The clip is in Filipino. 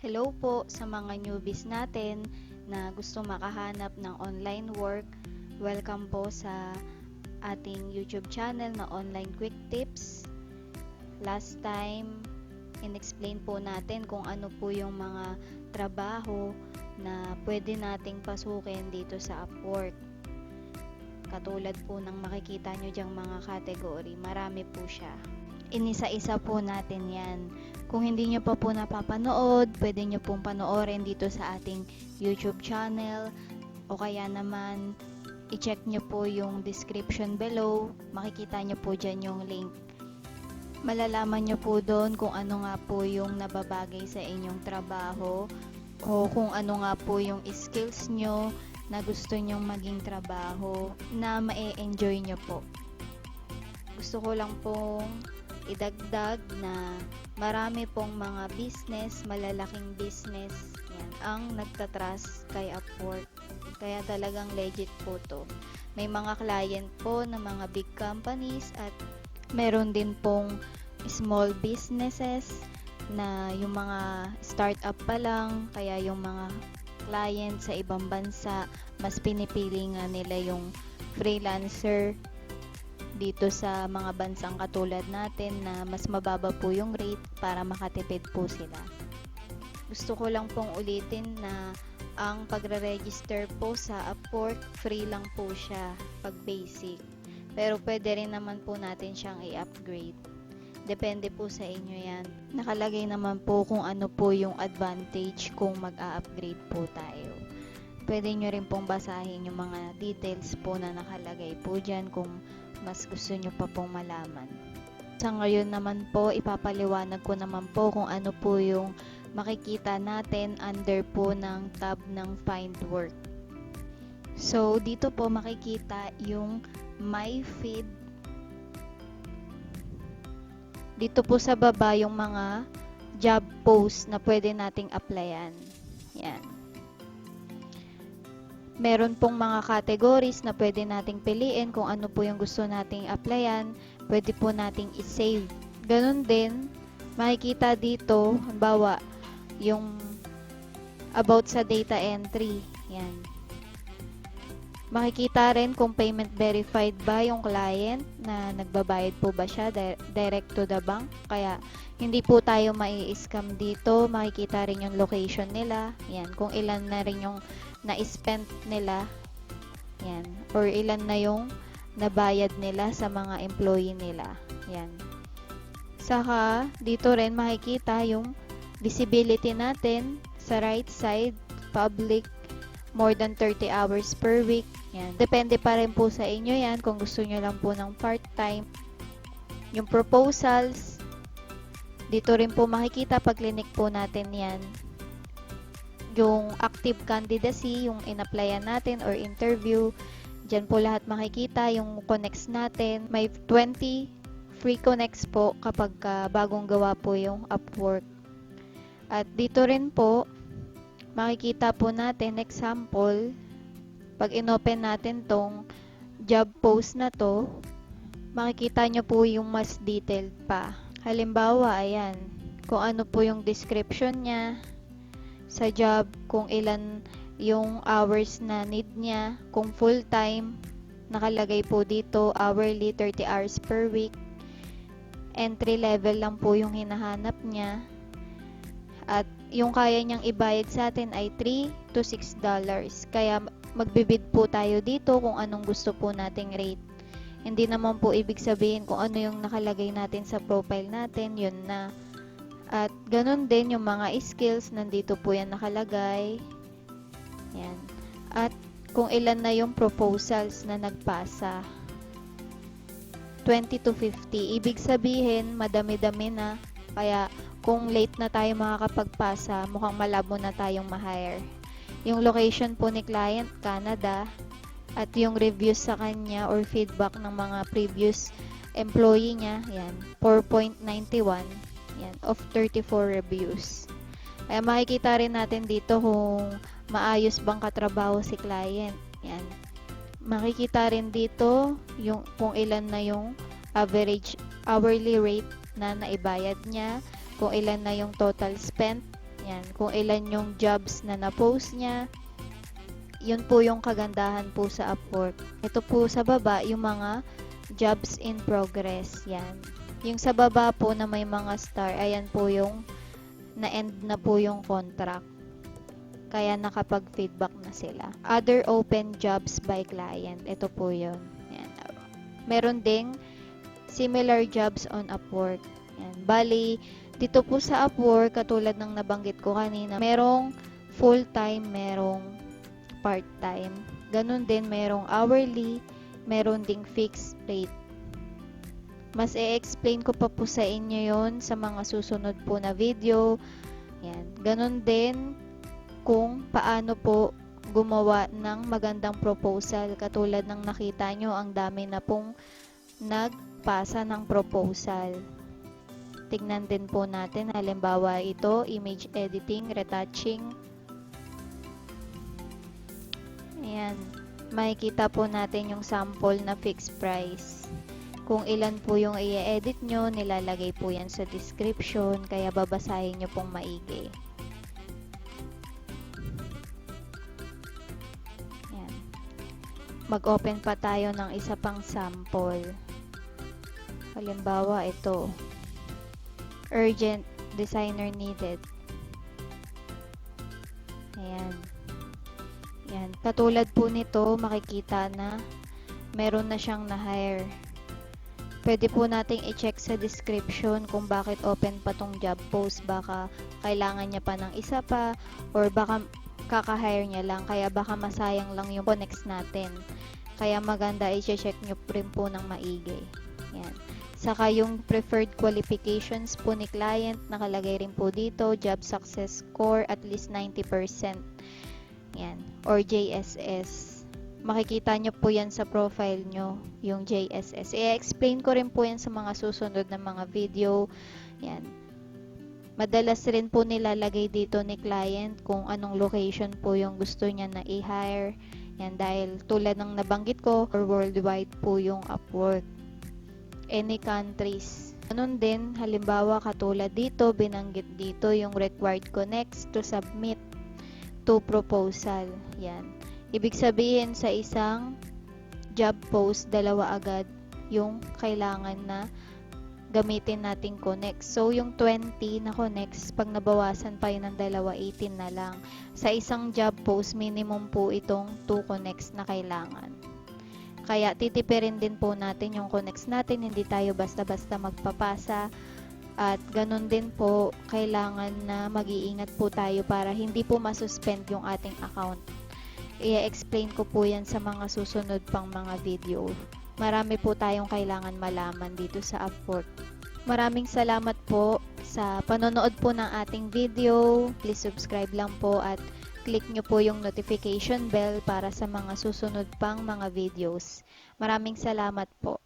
Hello po sa mga newbies natin na gusto makahanap ng online work. Welcome po sa ating YouTube channel na Online Quick Tips. Last time, in-explain po natin kung ano po yung mga trabaho na pwede nating pasukin dito sa Upwork. Katulad po ng makikita nyo dyang mga category, marami po siya. Inisa-isa po natin yan. Kung hindi nyo pa po napapanood, pwede nyo pong panoorin dito sa ating YouTube channel o kaya naman i-check nyo po yung description below. Makikita nyo po dyan yung link. Malalaman nyo po doon kung ano nga po yung nababagay sa inyong trabaho o kung ano nga po yung skills nyo na gusto nyong maging trabaho na ma-enjoy nyo po. Gusto ko lang pong idagdag na marami pong mga business, malalaking business yan, ang nagtatrust kay Upwork. Kaya talagang legit po to. May mga client po na mga big companies at meron din pong small businesses na yung mga startup pa lang, kaya yung mga client sa ibang bansa, mas pinipili nga nila yung freelancer dito sa mga bansang katulad natin na mas mababa po yung rate para makatipid po sila. Gusto ko lang pong ulitin na ang pagre-register po sa Upwork, free lang po siya pag basic. Pero pwede rin naman po natin siyang i-upgrade. Depende po sa inyo yan. Nakalagay naman po kung ano po yung advantage kung mag-a-upgrade po tayo. Pwede nyo rin pong basahin yung mga details po na nakalagay po dyan kung mas gusto nyo pa pong malaman. Sa ngayon naman po, ipapaliwanag ko naman po kung ano po yung makikita natin under po ng tab ng Find Work. So, dito po makikita yung My Feed. Dito po sa baba yung mga job posts na pwede nating applyan. Yan. Meron pong mga categories na pwede nating piliin kung ano po yung gusto nating applyan. Pwede po nating i-save. Ganun din, makikita dito, halimbawa, yung about sa data entry. Yan. Makikita rin kung payment verified ba yung client na nagbabayad po ba siya direct to the bank. Kaya hindi po tayo mai-scam dito. Makikita rin yung location nila. Yan. Kung ilan na rin yung na-spend nila. Yan. Or ilan na yung nabayad nila sa mga employee nila. Yan. Saka dito rin makikita yung visibility natin sa right side, public, more than 30 hours per week. Yan. Depende pa rin po sa inyo yan kung gusto nyo lang po ng part-time. Yung proposals, dito rin po makikita pag clinic po natin yan. Yung active candidacy, yung in-applyan natin or interview, dyan po lahat makikita yung connects natin. May 20 free connects po kapag bagong gawa po yung Upwork. At dito rin po, makikita po natin, example, pag inopen natin tong job post na to, makikita nyo po yung mas detailed pa. Halimbawa, ayan, kung ano po yung description niya sa job, kung ilan yung hours na need niya, kung full-time, nakalagay po dito, hourly, 30 hours per week. Entry level lang po yung hinahanap niya. At yung kaya niyang ibayad sa atin ay $3 to $6. Kaya magbibid po tayo dito kung anong gusto po nating rate. Hindi naman po ibig sabihin kung ano yung nakalagay natin sa profile natin, yun na. At ganun din yung mga skills, nandito po yan nakalagay. Yan. At kung ilan na yung proposals na nagpasa. 20 to 50. Ibig sabihin, madami-dami na. Kaya kung late na tayo makakapagpasa, mukhang malabo na tayong ma-hire. Yung location po ni client, Canada. At yung reviews sa kanya or feedback ng mga previous employee niya, yan, 4.91. Yan, of 34 reviews. Kaya makikita rin natin dito kung maayos bang katrabaho si client. Yan. Makikita rin dito yung kung ilan na yung average hourly rate na naibayad niya, kung ilan na yung total spent. Yan, kung ilan yung jobs na na-post niya. Yun po yung kagandahan po sa Upwork. Ito po sa baba, yung mga jobs in progress. Yan. Yung sa baba po na may mga star, ayan po yung na-end na po yung contract. Kaya nakapag-feedback na sila. Other open jobs by client. Ito po yun. Yan. Meron ding similar jobs on Upwork. Yan. Bali, dito po sa Upwork, katulad ng nabanggit ko kanina, merong full-time, merong part-time. Ganun din, merong hourly, meron ding fixed rate. Mas i-explain ko pa po sa inyo yon sa mga susunod po na video. Yan. Ganun din kung paano po gumawa ng magandang proposal. Katulad ng nakita nyo, ang dami na pong nagpasa ng proposal. Tignan din po natin. Halimbawa ito, image editing, retouching. Ayan. Makikita po natin yung sample na fixed price. Kung ilan po yung i-edit nyo, nilalagay po yan sa description, kaya babasahin nyo pong maigi. Yan. Mag-open pa tayo ng isa pang sample. Halimbawa, ito. Urgent designer needed. Ayan. Yan. Katulad po nito, makikita na meron na siyang na-hire. Pwede po nating i-check sa description kung bakit open pa tong job post. Baka kailangan niya pa ng isa pa, or baka kaka-hire niya lang, kaya baka masayang lang yung connects natin. Kaya maganda i-check nyo rin po ng maigi. Yan. Saka yung preferred qualifications po ni client, nakalagay rin po dito, job success score at least 90%. Yan. Or JSS. Makikita nyo po yan sa profile nyo, yung JSS. I-explain ko rin po yan sa mga susunod na mga video. Yan. Madalas rin po nilalagay dito ni client kung anong location po yung gusto niya na i-hire. Yan, dahil tulad ng nabanggit ko, or worldwide po yung Upwork. Any countries. Ganun din, halimbawa katulad dito, binanggit dito yung required connects to submit to proposal. Yan. Ibig sabihin sa isang job post, dalawa agad yung kailangan na gamitin nating connects. So, yung 20 na connects, pag nabawasan pa yun ng dalawa, 18 na lang. Sa isang job post, minimum po itong 2 connects na kailangan. Kaya, titipirin din po natin yung connects natin. Hindi tayo basta-basta magpapasa. At ganun din po, kailangan na mag-iingat po tayo para hindi po masuspend yung ating account. I-explain ko po yan sa mga susunod pang mga video. Marami po tayong kailangan malaman dito sa Upwork. Maraming salamat po sa panonood po ng ating video. Please subscribe lang po at click nyo po yung notification bell para sa mga susunod pang mga videos. Maraming salamat po.